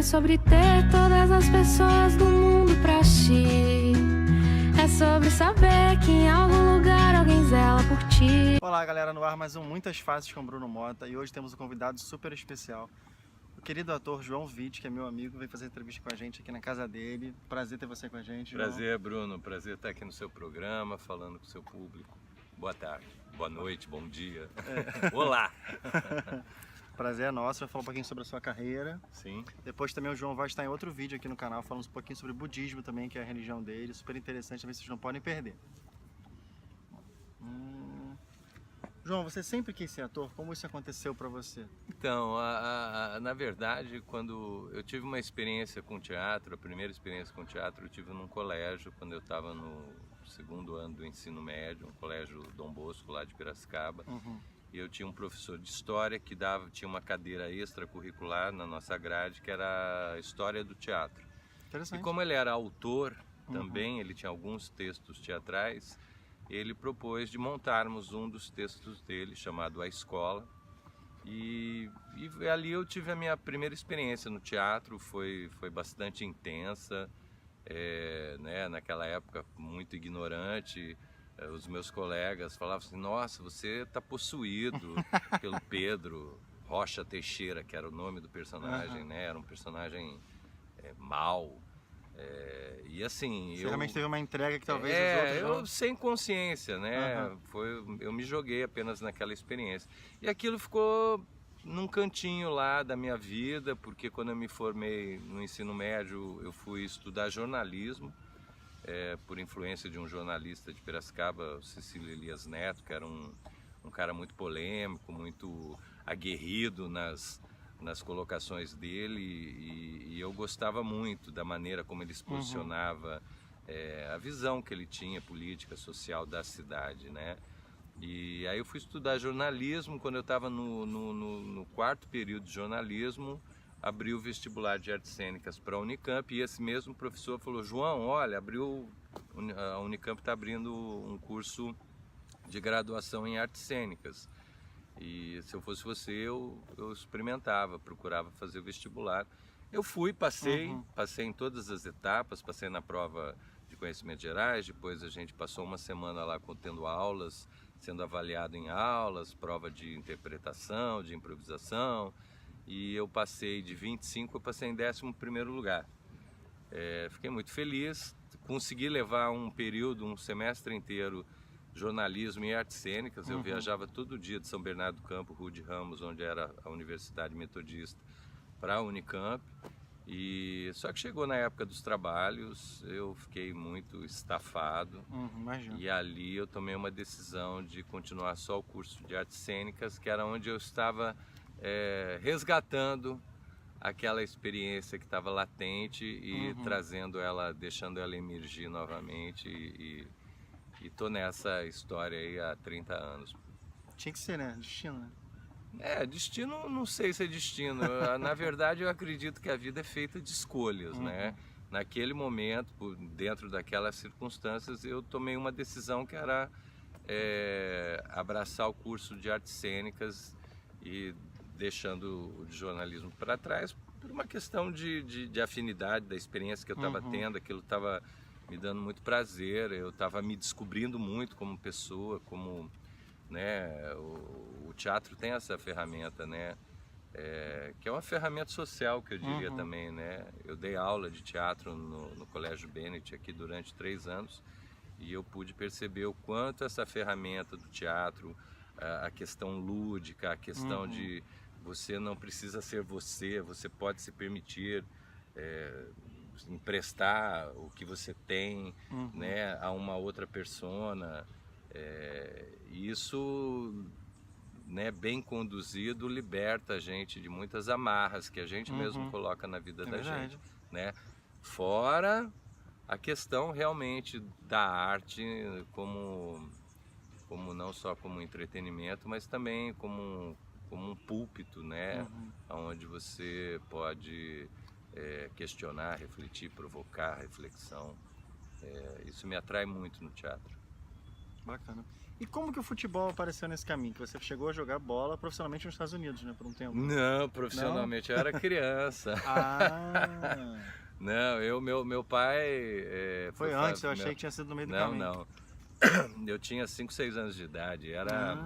sobre ter todas as pessoas do mundo pra ti. É sobre saber que em algum lugar alguém zela por ti. Olá galera, no ar mais um Muitas Faces com Bruno Mota e hoje temos um convidado super especial. O querido ator João Vitti, que é meu amigo, veio fazer entrevista com a gente aqui na casa dele. Prazer ter você com a gente, João. Prazer, Bruno. Prazer estar aqui no seu programa, falando com o seu público. Boa tarde, boa noite, bom dia. Olá! Prazer é nosso, vai falar um pouquinho sobre a sua carreira. Sim. Depois também o João vai estar em outro vídeo aqui no canal falando um pouquinho sobre budismo também, que é a religião dele. Super interessante, também vocês não podem perder. João, você sempre quis ser ator? Como isso aconteceu pra você? Então, na verdade, quando eu tive uma experiência com teatro, a primeira experiência com teatro eu tive num colégio, quando eu estava no segundo ano do ensino médio, um colégio Dom Bosco, lá de Piracicaba. E eu tinha um professor de história que tinha uma cadeira extracurricular na nossa grade, que era a história do teatro. Interessante. E como ele era autor também, ele tinha alguns textos teatrais, ele propôs de montarmos um dos textos dele, chamado A Escola. E ali eu tive a minha primeira experiência no teatro, foi bastante intensa, né, naquela época muito ignorante. Os meus colegas falavam assim: nossa, você está possuído pelo Pedro Rocha Teixeira, que era o nome do personagem, né? Era um personagem mau. E assim, você realmente teve uma entrega que talvez os outros não... sem consciência, né? Eu me joguei apenas naquela experiência. E aquilo ficou num cantinho lá da minha vida, porque quando eu me formei no ensino médio, eu fui estudar jornalismo, por influência de um jornalista de Piracicaba, Cecílio Elias Neto, que era um cara muito polêmico, muito aguerrido nas colocações dele, e eu gostava muito da maneira como ele se posicionava, a visão que ele tinha política, social da cidade, né? E aí eu fui estudar jornalismo. Quando eu estava no quarto período de jornalismo, abri o vestibular de artes cênicas para a Unicamp, e esse mesmo professor falou: João, olha, a Unicamp está abrindo um curso de graduação em artes cênicas. E se eu fosse você, eu experimentava, procurava fazer o vestibular. Eu fui, passei em todas as etapas, passei na prova de conhecimentos gerais, depois a gente passou uma semana lá tendo aulas, sendo avaliado em aulas, prova de interpretação, de improvisação, e eu passei de 25, eu passei em 11º lugar. Fiquei muito feliz, consegui levar um período, um semestre inteiro, jornalismo e artes cênicas. Eu viajava todo dia de São Bernardo do Campo, Rude Ramos, onde era a Universidade Metodista, para a Unicamp. E só que chegou na época dos trabalhos, eu fiquei muito estafado, e ali eu tomei uma decisão de continuar só o curso de artes cênicas, que era onde eu estava resgatando aquela experiência que estava latente e trazendo ela, deixando ela emergir novamente, e tô nessa história aí há 30 anos. Tinha que ser, né? Destino, né? Destino, não sei se é destino. Na verdade, eu acredito que a vida é feita de escolhas, né? Naquele momento, dentro daquelas circunstâncias, eu tomei uma decisão que era abraçar o curso de artes cênicas e deixando o de jornalismo para trás, por uma questão de afinidade, da experiência que eu estava tendo. Aquilo estava me dando muito prazer, eu estava me descobrindo muito como pessoa, como, né, o teatro tem essa ferramenta, né, que é uma ferramenta social, que eu diria também, né. Eu dei aula de teatro no Colégio Bennett aqui durante 3 anos, e eu pude perceber o quanto essa ferramenta do teatro, a questão lúdica, a questão de você não precisa ser você pode se permitir emprestar o que você tem, né, a uma outra persona. Isso, né, bem conduzido, liberta a gente de muitas amarras que a gente mesmo coloca na vida da gente, né? Fora a questão realmente da arte como não só como entretenimento, mas também como um púlpito, né, onde você pode questionar, refletir, provocar reflexão. Isso me atrai muito no teatro. Bacana. E como que o futebol apareceu nesse caminho? Que você chegou a jogar bola profissionalmente nos Estados Unidos, né? Por um tempo. Não, profissionalmente eu era criança. Ah, Não, meu pai... foi antes, eu achei que tinha sido no meio do Não, caminho. não. Eu tinha 5, 6 anos de idade. Era,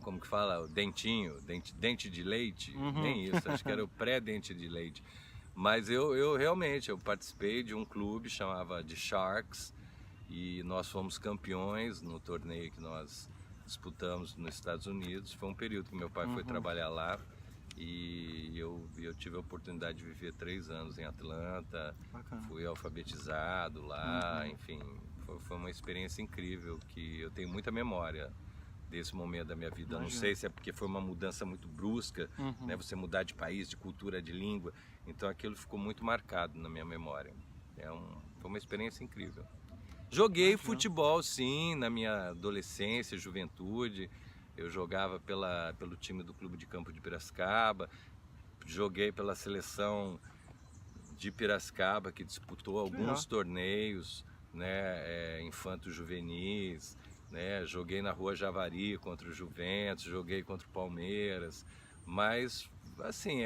como que fala, o dentinho, dente de leite. Nem isso, acho que era o pré-dente de leite. Mas eu realmente, eu participei de um clube, chamava de Sharks, e nós fomos campeões no torneio que nós disputamos nos Estados Unidos. Foi um período que meu pai foi trabalhar lá, e eu tive a oportunidade de viver 3 anos em Atlanta. Bacana. Fui alfabetizado lá, enfim, foi uma experiência incrível, que eu tenho muita memória desse momento da minha vida. Imagina. Não sei se é porque foi uma mudança muito brusca, né, você mudar de país, de cultura, de língua, então aquilo ficou muito marcado na minha memória. Foi uma experiência incrível. Joguei futebol, sim, na minha adolescência, juventude. Eu jogava pelo time do Clube de Campo de Piracicaba, joguei pela seleção de Piracicaba, que disputou alguns torneios, né, infanto-juvenis, né, joguei na Rua Javari contra o Juventus, joguei contra o Palmeiras, mas assim,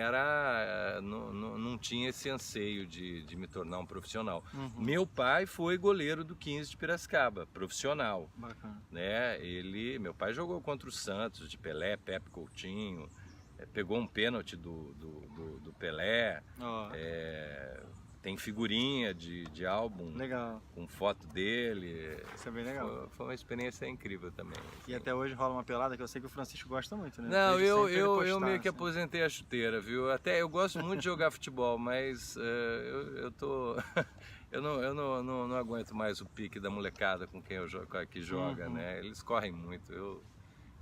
não tinha esse anseio de me tornar um profissional. Meu pai foi goleiro do 15 de Piracicaba, profissional. Bacana. Né? Meu pai jogou contra o Santos, de Pelé, Pepe Coutinho, pegou um pênalti do Pelé, tem figurinha de álbum. Legal. Com foto dele. Isso é bem legal. Foi uma experiência incrível também. E até hoje rola uma pelada que eu sei que o Francisco gosta muito, né? Não, Desde sempre ele eu postar, meio que assim. aposentei a chuteira, viu? Até eu gosto muito de jogar futebol, mas eu tô... eu não aguento mais o pique da molecada com quem que joga, né? Eles correm muito, eu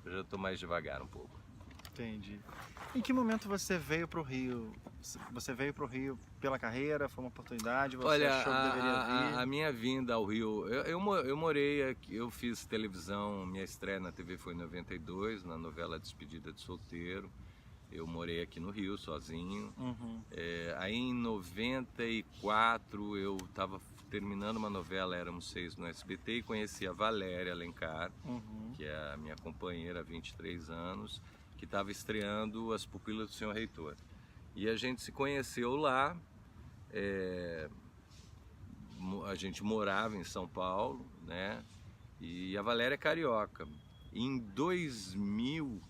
já tô mais devagar um pouco. Entendi. Em que momento você veio para o Rio? Você veio para o Rio pela carreira? Foi uma oportunidade? Você Olha, achou que deveria vir? a minha vinda ao Rio, eu morei aqui, eu fiz televisão, minha estreia na TV foi em 92, na novela Despedida de Solteiro. Eu morei aqui no Rio, sozinho. Aí em 94 eu estava terminando uma novela, Éramos 6 no SBT, e conheci a Valéria Alencar, que é a minha companheira há 23 anos, que estava estreando As Pupilas do Senhor Reitor. E a gente se conheceu lá, a gente morava em São Paulo, né? E a Valéria é carioca. Em 2000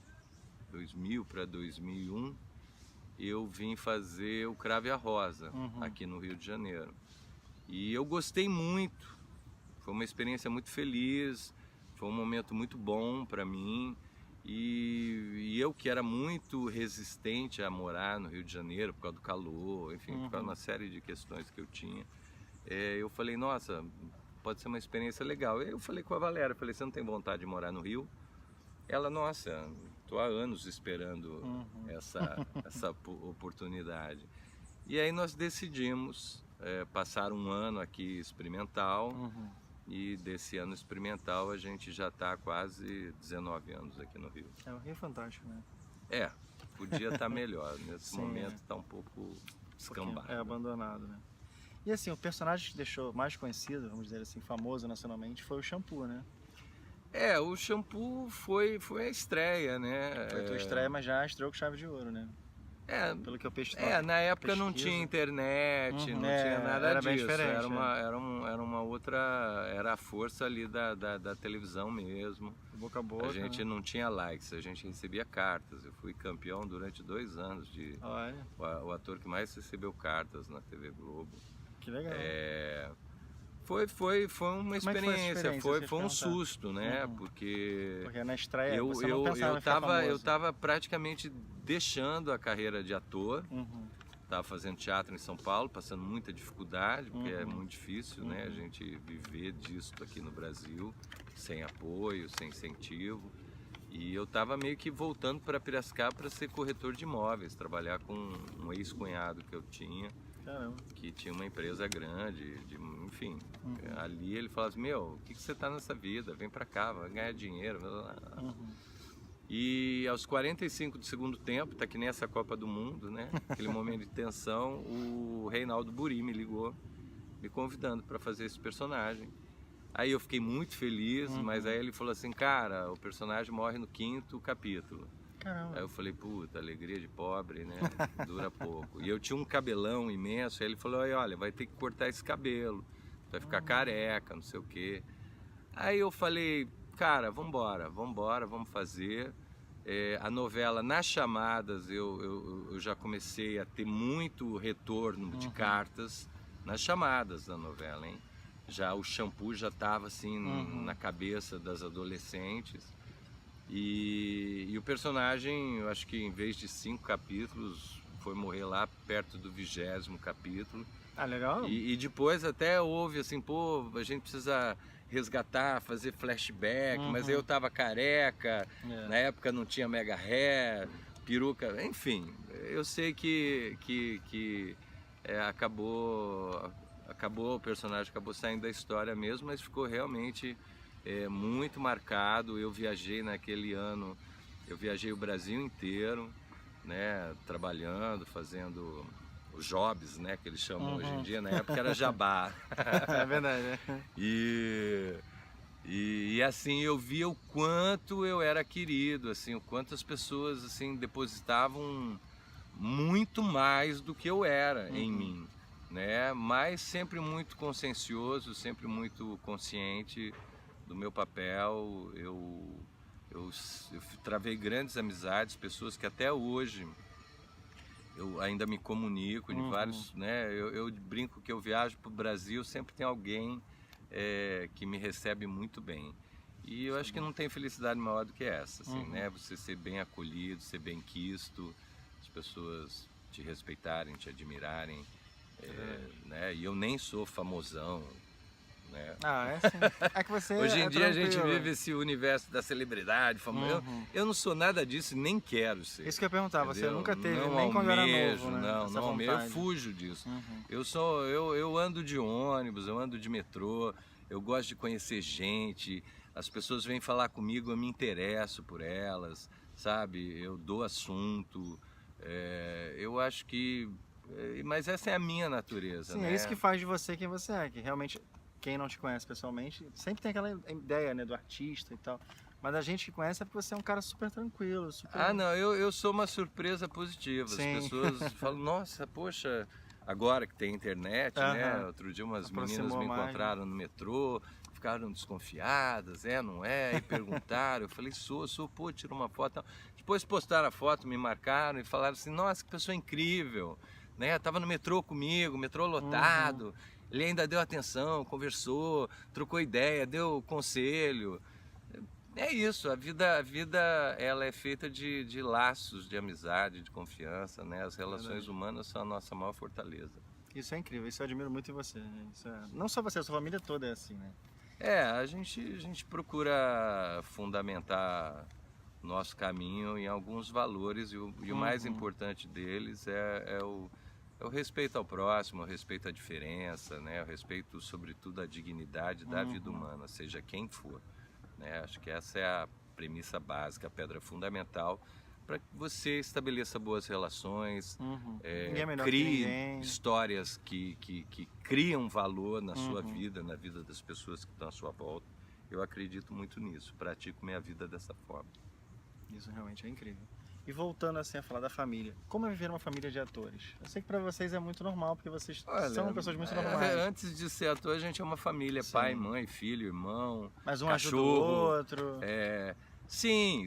para 2001, eu vim fazer o Cravo e a Rosa, aqui no Rio de Janeiro. E eu gostei muito, foi uma experiência muito feliz, foi um momento muito bom para mim. E eu que era muito resistente a morar no Rio de Janeiro por causa do calor, enfim, por causa de uma série de questões que eu tinha, eu falei, nossa, pode ser uma experiência legal. Eu falei com a Valéria, falei, você não tem vontade de morar no Rio? Ela, nossa, estou há anos esperando essa oportunidade. E aí nós decidimos passar um ano aqui experimental. E desse ano experimental a gente já está há quase 19 anos aqui no Rio. O Rio é fantástico, né? Podia estar melhor. Nesse momento está um pouco descambado. Abandonado, né? E assim, o personagem que deixou mais conhecido, vamos dizer assim, famoso nacionalmente, foi o Shampoo, né? O Shampoo foi a estreia, né? Foi a tua estreia, mas já estreou com chave de ouro, né? Pelo que eu pesquiso. Na época não tinha internet, não tinha nada era disso. Bem diferente, era uma outra, era a força ali da televisão mesmo. Boca a boca. A gente não tinha likes, a gente recebia cartas. Eu fui campeão durante 2 anos de o ator que mais recebeu cartas na TV Globo. Que legal. Foi uma experiência, foi um susto, né? Porque na estreia eu você não pensava em ficar famoso. Eu estava praticamente deixando a carreira de ator, estava fazendo teatro em São Paulo, passando muita dificuldade, porque é muito difícil, né? A gente viver disso aqui no Brasil, sem apoio, sem incentivo. E eu estava meio que voltando para Piracicaba para ser corretor de imóveis, trabalhar com um ex-cunhado que eu tinha. Caramba. Que tinha uma empresa grande, enfim. Ali ele falava assim, o que você tá nessa vida? Vem pra cá, vai ganhar dinheiro. E aos 45 do segundo tempo, tá que nem essa Copa do Mundo, né? Aquele momento de tensão, o Reinaldo Buri me ligou, me convidando para fazer esse personagem. Aí eu fiquei muito feliz, mas aí ele falou assim, cara, o personagem morre no 5º capítulo. Caramba. Aí eu falei, puta, alegria de pobre, né? Dura pouco. E eu tinha um cabelão imenso, aí ele falou, olha, vai ter que cortar esse cabelo, vai ficar careca, não sei o quê. Aí eu falei, cara, vamos fazer. A novela, nas chamadas, eu já comecei a ter muito retorno de cartas nas chamadas da novela, hein? Já o shampoo já estava assim na cabeça das adolescentes. E o personagem, eu acho que em vez de 5 capítulos, foi morrer lá perto do 20º capítulo. Ah, legal. E depois até houve assim, pô, a gente precisa resgatar, fazer flashback, mas eu tava careca, na época não tinha mega hair, peruca, enfim, eu sei que acabou, o personagem acabou saindo da história mesmo, mas ficou realmente muito marcado. Eu viajei naquele ano, eu viajei o Brasil inteiro, né, trabalhando, fazendo os jobs, né, que eles chamam hoje em dia, na época era jabá. É verdade, né? E assim, eu via o quanto eu era querido, assim, o quanto as pessoas assim depositavam muito mais do que eu era em mim, né? Mas sempre muito consciencioso, sempre muito consciente do meu papel. Eu travei grandes amizades, pessoas que até hoje eu ainda me comunico em vários, né? Eu brinco que eu viajo para o Brasil, sempre tem alguém que me recebe muito bem. E eu acho que não tem felicidade maior do que essa, assim, né? Você ser bem acolhido, ser bem quisto, as pessoas te respeitarem, te admirarem, né? E eu nem sou famosão, né? Ah, é sim. É que você hoje em dia a gente tranquilo. vive esse universo da celebridade, famoso. Eu não sou nada disso, nem quero ser. Isso que eu ia perguntar, você entendeu? nunca teve, não nem quando era almejo, novo, né? Não Essa almejo, eu vontade. fujo disso. Eu ando de ônibus, eu ando de metrô, eu gosto de conhecer gente, as pessoas vêm falar comigo, eu me interesso por elas, sabe? Eu dou assunto, eu acho que... Mas essa é a minha natureza, Sim, né? é isso que faz de você quem você é, que realmente, quem não te conhece pessoalmente, sempre tem aquela ideia, né, do artista e tal. Mas a gente que conhece é porque você é um cara super tranquilo, super... Ah, não, eu sou uma surpresa positiva. Sim. As pessoas falam, nossa, poxa, agora que tem internet, né? Outro dia umas meninas Aproximou me mais, encontraram no metrô, ficaram desconfiadas, não é? E perguntaram, eu falei, sou, pô, tira uma foto. Depois postaram a foto, me marcaram e falaram assim, nossa, que pessoa incrível, né? Tava no metrô comigo, metrô lotado, ele ainda deu atenção, conversou, trocou ideia, deu conselho. É isso, a vida ela é feita de laços, de amizade, de confiança, né? As relações humanas são a nossa maior fortaleza. Isso é incrível, isso eu admiro muito em você, né? Não só você, a sua família toda é assim, né? A gente procura fundamentar nosso caminho em alguns valores e o mais importante deles é o respeito ao próximo, o respeito à diferença, né? O respeito, sobretudo, à dignidade da vida humana, seja quem for. Né? Acho que essa é a premissa básica, a pedra fundamental para que você estabeleça boas relações, Ninguém é melhor que crie ninguém. histórias que criam valor na sua vida, na vida das pessoas que estão à sua volta. Eu acredito muito nisso, pratico minha vida dessa forma. Isso realmente é incrível. E voltando assim a falar da família, como é viver uma família de atores? Eu sei que para vocês é muito normal, porque vocês são pessoas muito normais. Antes de ser ator, a gente é uma família, pai, mãe, filho, irmão, Mas um cachorro. ajuda o outro. Sim.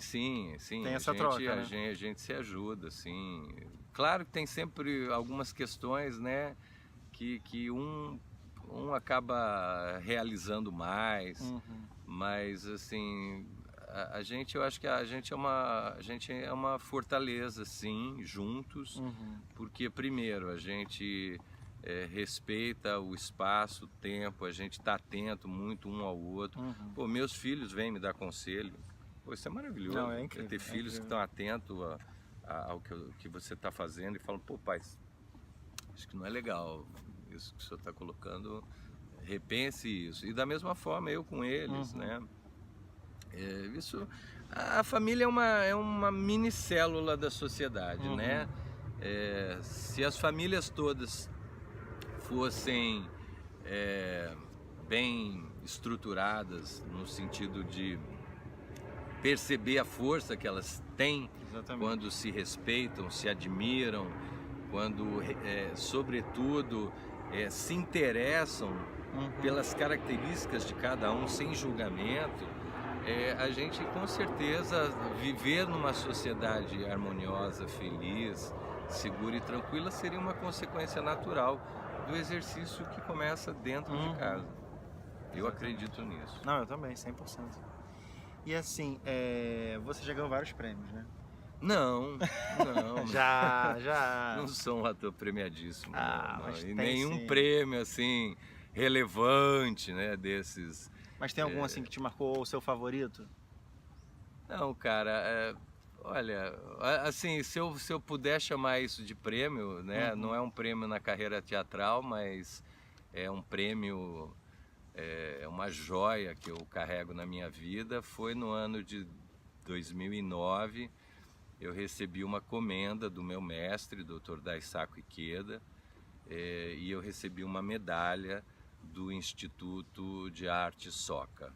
Tem essa troca, né? A gente se ajuda, assim. Claro que tem sempre algumas questões, né, que um acaba realizando mais, mas assim, eu acho que a gente é uma fortaleza, sim, juntos, porque primeiro a gente respeita o espaço, o tempo, a gente está atento muito um ao outro. Pô, meus filhos vêm me dar conselho. Pô, isso é maravilhoso. Não, é incrível, ter filhos que estão atentos ao que você está fazendo e falam, pô, pai, acho que não é legal isso que o senhor está colocando, repense isso. E da mesma forma eu com eles, né? A família é uma mini célula da sociedade, né? Se as famílias todas fossem bem estruturadas no sentido de perceber a força que elas têm. Exatamente. Quando se respeitam, se admiram, quando, sobretudo, se interessam pelas características de cada um sem julgamento. A gente com certeza viver numa sociedade harmoniosa, feliz, segura e tranquila seria uma consequência natural do exercício que começa dentro de casa. Eu acredito nisso. Não, eu também, 100%. E assim, você já ganhou vários prêmios, né? Não. Já. Não sou um ator premiadíssimo. Não. Mas E tem nenhum sim. prêmio assim relevante, né, desses. Mas tem algum assim que te marcou o seu favorito? Não, cara, olha, assim, se eu puder chamar isso de prêmio, né, não é um prêmio na carreira teatral, mas é um prêmio, é uma joia que eu carrego na minha vida. Foi no ano de 2009, eu recebi uma comenda do meu mestre, Dr. Daisaku Ikeda, e eu recebi uma medalha do Instituto de Arte Soka.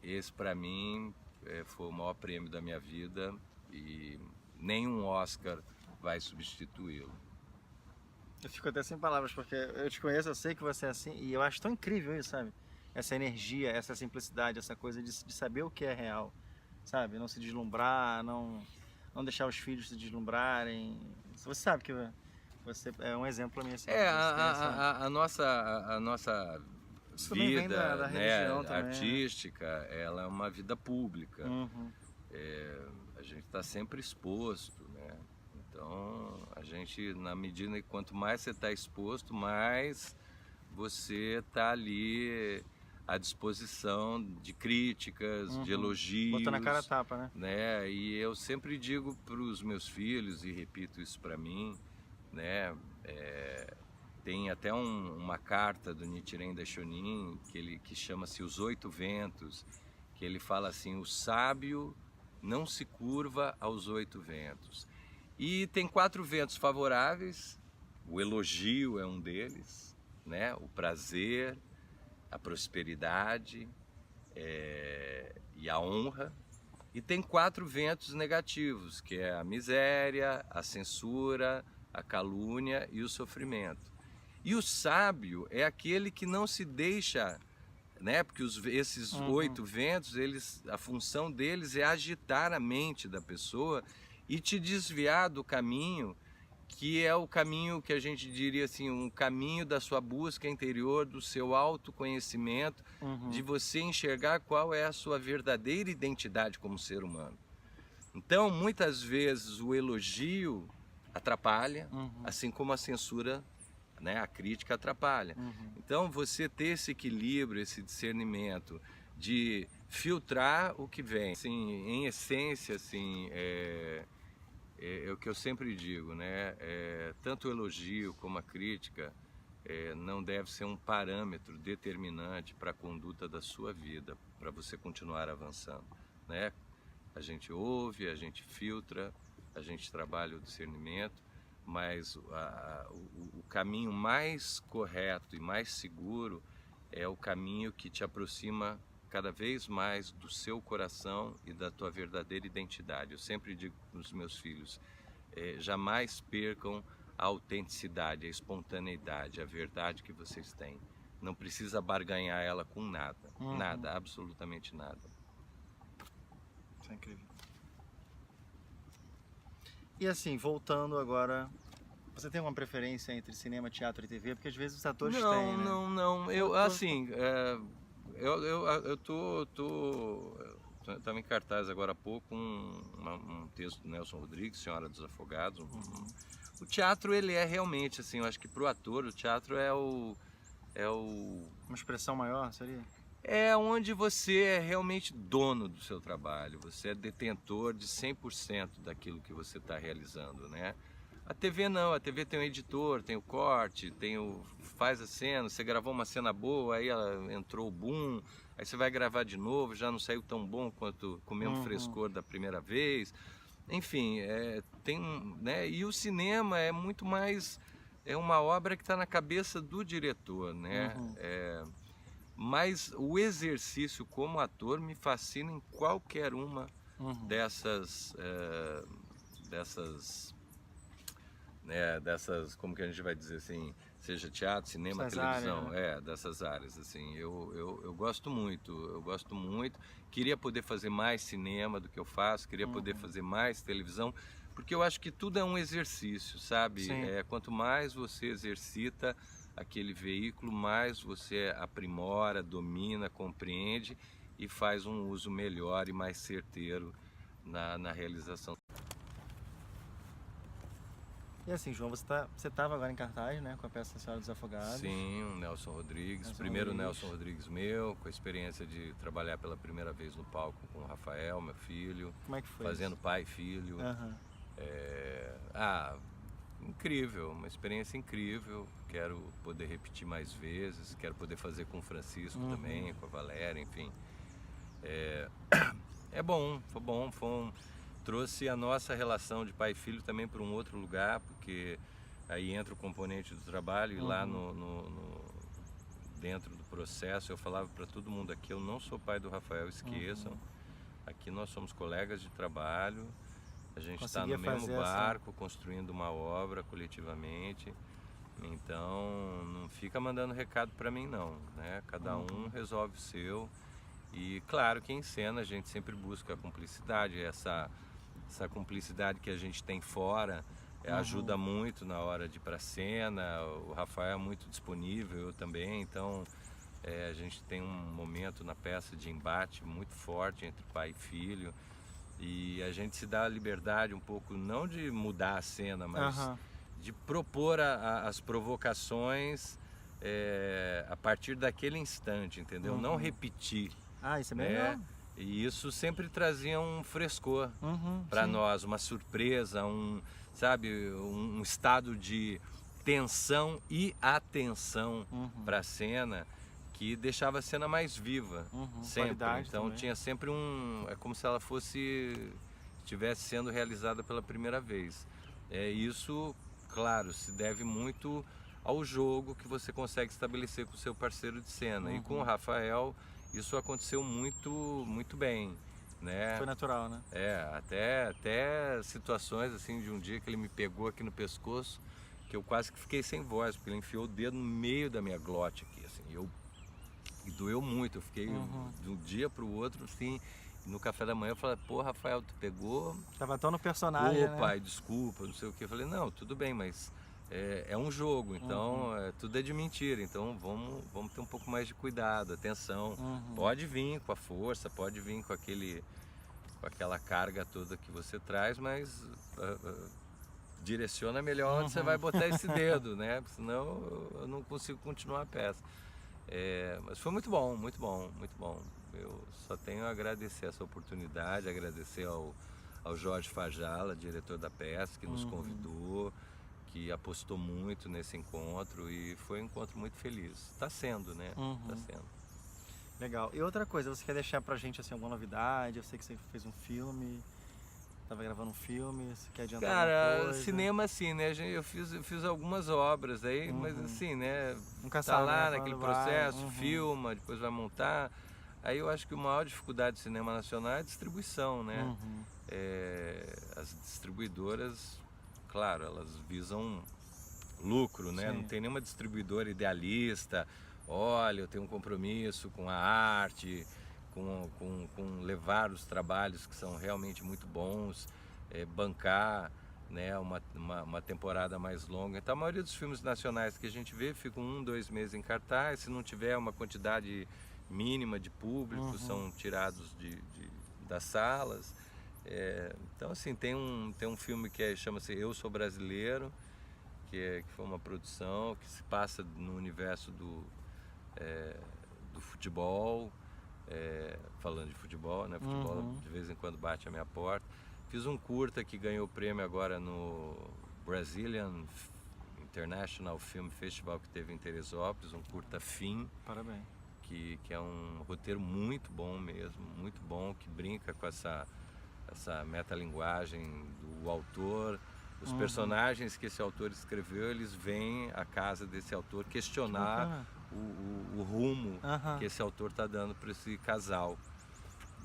Esse, para mim, foi o maior prêmio da minha vida e nenhum Oscar vai substituí-lo. Eu fico até sem palavras, porque eu te conheço, eu sei que você é assim, e eu acho tão incrível isso, sabe? Essa energia, essa simplicidade, essa coisa de saber o que é real, sabe? Não se deslumbrar, não deixar os filhos se deslumbrarem. Você sabe que você é um exemplo pra mim. Assim, a nossa isso também vem vida, da né, religião também, artística, ela é uma vida pública. A gente está sempre exposto, né? Então, a gente, na medida que quanto mais você está exposto, mais você está ali à disposição de críticas, de elogios. Botando a cara a tapa, né? E eu sempre digo para os meus filhos, e repito isso para mim, né? Tem até uma carta do Nichiren Daishonin que chama-se Os 8 Ventos, que ele fala assim: o sábio não se curva aos 8 ventos. E tem 4 ventos favoráveis, o elogio é um deles, né? O prazer, a prosperidade e a honra. E tem 4 ventos negativos, que é a miséria, a censura, a calúnia e o sofrimento. E o sábio é aquele que não se deixa, né? Porque esses 8 ventos, a função deles é agitar a mente da pessoa e te desviar do caminho, que é o caminho que a gente diria assim, um caminho da sua busca interior, do seu autoconhecimento, de você enxergar qual é a sua verdadeira identidade como ser humano. Então, muitas vezes o elogio atrapalha, assim como a censura, né, a crítica atrapalha. Então, você ter esse equilíbrio, esse discernimento de filtrar o que vem. Assim, em essência, assim, é o que eu sempre digo, né? Tanto o elogio como a crítica não deve ser um parâmetro determinante para a conduta da sua vida, para você continuar avançando, né? A gente ouve, a gente filtra, a gente trabalha o discernimento, mas o caminho mais correto e mais seguro é o caminho que te aproxima cada vez mais do seu coração e da tua verdadeira identidade. Eu sempre digo para os meus filhos, jamais percam a autenticidade, a espontaneidade, a verdade que vocês têm. Não precisa barganhar ela com nada, nada, absolutamente nada. Isso é incrível. E assim, voltando agora, você tem uma preferência entre cinema, teatro e TV? Porque às vezes os atores têm, né? Não. Eu, assim, eu estava em cartaz agora há pouco um texto do Nelson Rodrigues, Senhora dos Afogados. O teatro, ele é realmente, assim, eu acho que para o ator, o teatro é uma expressão maior, seria? É onde você é realmente dono do seu trabalho, você é detentor de 100% daquilo que você está realizando, né? A TV não, a TV tem um editor, tem o corte, faz a cena, você gravou uma cena boa, aí entrou o boom, aí você vai gravar de novo, já não saiu tão bom quanto com o mesmo frescor da primeira vez. Enfim, né? E o cinema é muito mais é uma obra que está na cabeça do diretor, né? Mas o exercício como ator me fascina em qualquer uma dessas, como que a gente vai dizer assim, seja teatro, cinema, Essas televisão, áreas, né? dessas áreas, assim, eu gosto muito, queria poder fazer mais cinema do que eu faço, queria poder fazer mais televisão, porque eu acho que tudo é um exercício, sabe? Sim. Quanto mais você exercita aquele veículo, mais você aprimora, domina, compreende e faz um uso melhor e mais certeiro na realização. E assim, João, você estava agora em cartaz, né, com a peça Senhora dos Afogados. Sim, o Nelson Rodrigues, primeiro Nelson Rodrigues meu, com a experiência de trabalhar pela primeira vez no palco com o Rafael, meu filho. Como é que foi fazendo isso? pai e filho. Incrível, uma experiência incrível. Quero poder repetir mais vezes, quero poder fazer com o Francisco também, com a Valéria, enfim. Foi bom, trouxe a nossa relação de pai e filho também para um outro lugar, porque aí entra o componente do trabalho e lá dentro do processo eu falava para todo mundo aqui, eu não sou pai do Rafael, esqueçam, aqui nós somos colegas de trabalho, a gente está no mesmo barco, construindo uma obra coletivamente, então não fica mandando recado para mim não, né? Cada um resolve o seu e claro que em cena a gente sempre busca a cumplicidade, essa cumplicidade que a gente tem fora ajuda muito na hora de ir para a cena, o Rafael é muito disponível, eu também, então a gente tem um momento na peça de embate muito forte entre pai e filho e a gente se dá a liberdade um pouco, não de mudar a cena, mas de propor as provocações a partir daquele instante, entendeu? Não repetir. Isso é bem legal. E isso sempre trazia um frescor para nós, uma surpresa, um estado de tensão e atenção para a cena que deixava a cena mais viva, sempre. Então também. tinha sempre é como se ela estivesse sendo realizada pela primeira vez. Isso, claro, se deve muito ao jogo que você consegue estabelecer com o seu parceiro de cena. E com o Rafael isso aconteceu muito bem, né? Foi natural, né? Até situações assim de um dia que ele me pegou aqui no pescoço, que eu quase que fiquei sem voz, porque ele enfiou o dedo no meio da minha glote aqui, assim, e doeu muito, eu fiquei de um dia para o outro, assim, no café da manhã eu falei, pô, Rafael, tu pegou... Tava tão no personagem, Pô, pai, desculpa, não sei o que, eu falei, não, tudo bem, mas... É um jogo, então tudo é de mentira, então vamos ter um pouco mais de cuidado, atenção. Pode vir com a força, pode vir com aquela carga toda que você traz, mas direciona melhor onde você vai botar esse dedo, né? Senão eu não consigo continuar a peça. Mas foi muito bom, muito bom, muito bom. Eu só tenho a agradecer essa oportunidade, agradecer ao Jorge Fajala, diretor da peça, que nos convidou, que apostou muito nesse encontro e foi um encontro muito feliz. Está sendo, né? Está sendo. Legal. E outra coisa, você quer deixar pra gente assim, alguma novidade? Eu sei que você fez um filme, estava gravando um filme, você quer adiantar alguma coisa? Cinema assim, né? Eu fiz algumas obras aí, mas assim, né? Nunca tá sabe, lá né? naquele Quando vai. processo, filma, depois vai montar. Aí eu acho que a maior dificuldade do cinema nacional é a distribuição, né? As distribuidoras, claro, elas visam lucro, né? Não tem nenhuma distribuidora idealista. Olha, eu tenho um compromisso com a arte, com levar os trabalhos que são realmente muito bons, bancar, né, uma temporada mais longa. Então a maioria dos filmes nacionais que a gente vê ficam 1, 2 meses em cartaz. Se não tiver uma quantidade mínima de público, são tirados das salas. Então assim, tem um filme que chama-se Eu Sou Brasileiro, que foi uma produção que se passa no universo do futebol, falando de futebol, né? Futebol de vez em quando bate a minha porta. Fiz um curta que ganhou o prêmio agora no Brazilian International Film Festival que teve em Teresópolis, um curta Fim. Parabéns. Que é um roteiro muito bom mesmo, muito bom, que brinca com essa metalinguagem do autor, Os personagens que esse autor escreveu, eles vêm à casa desse autor questionar o rumo que esse autor está dando para esse casal.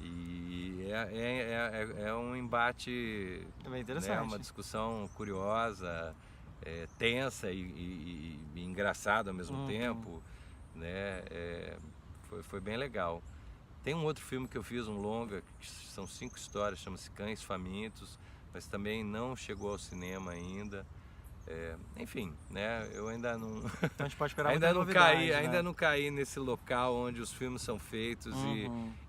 E é um embate, bem interessante. né, uma discussão curiosa, tensa e engraçada ao mesmo tempo, né? Foi bem legal. Tem um outro filme que eu fiz, um longa, que são 5 histórias, chama-se Cães Famintos, mas também não chegou ao cinema ainda. Enfim, né? Eu ainda não Então a gente pode esperar ainda não muita novidade, caí, né? ainda não caí nesse local onde os filmes são feitos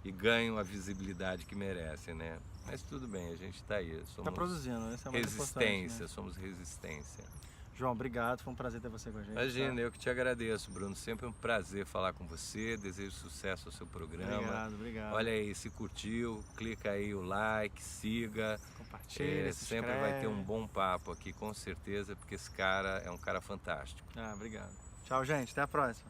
e ganham a visibilidade que merecem, né? Mas tudo bem, a gente está aí. Somos produzindo, esse é o mais resistência, importante, né? somos resistência. João, obrigado, foi um prazer ter você com a gente. Imagina, tá? eu que te agradeço, Bruno. Sempre é um prazer falar com você. Desejo sucesso ao seu programa. Obrigado. Olha aí, se curtiu, clica aí o like, siga. Compartilha, se Sempre inscreve. vai ter um bom papo aqui, com certeza, porque esse cara é um cara fantástico. Obrigado. Tchau, gente. Até a próxima.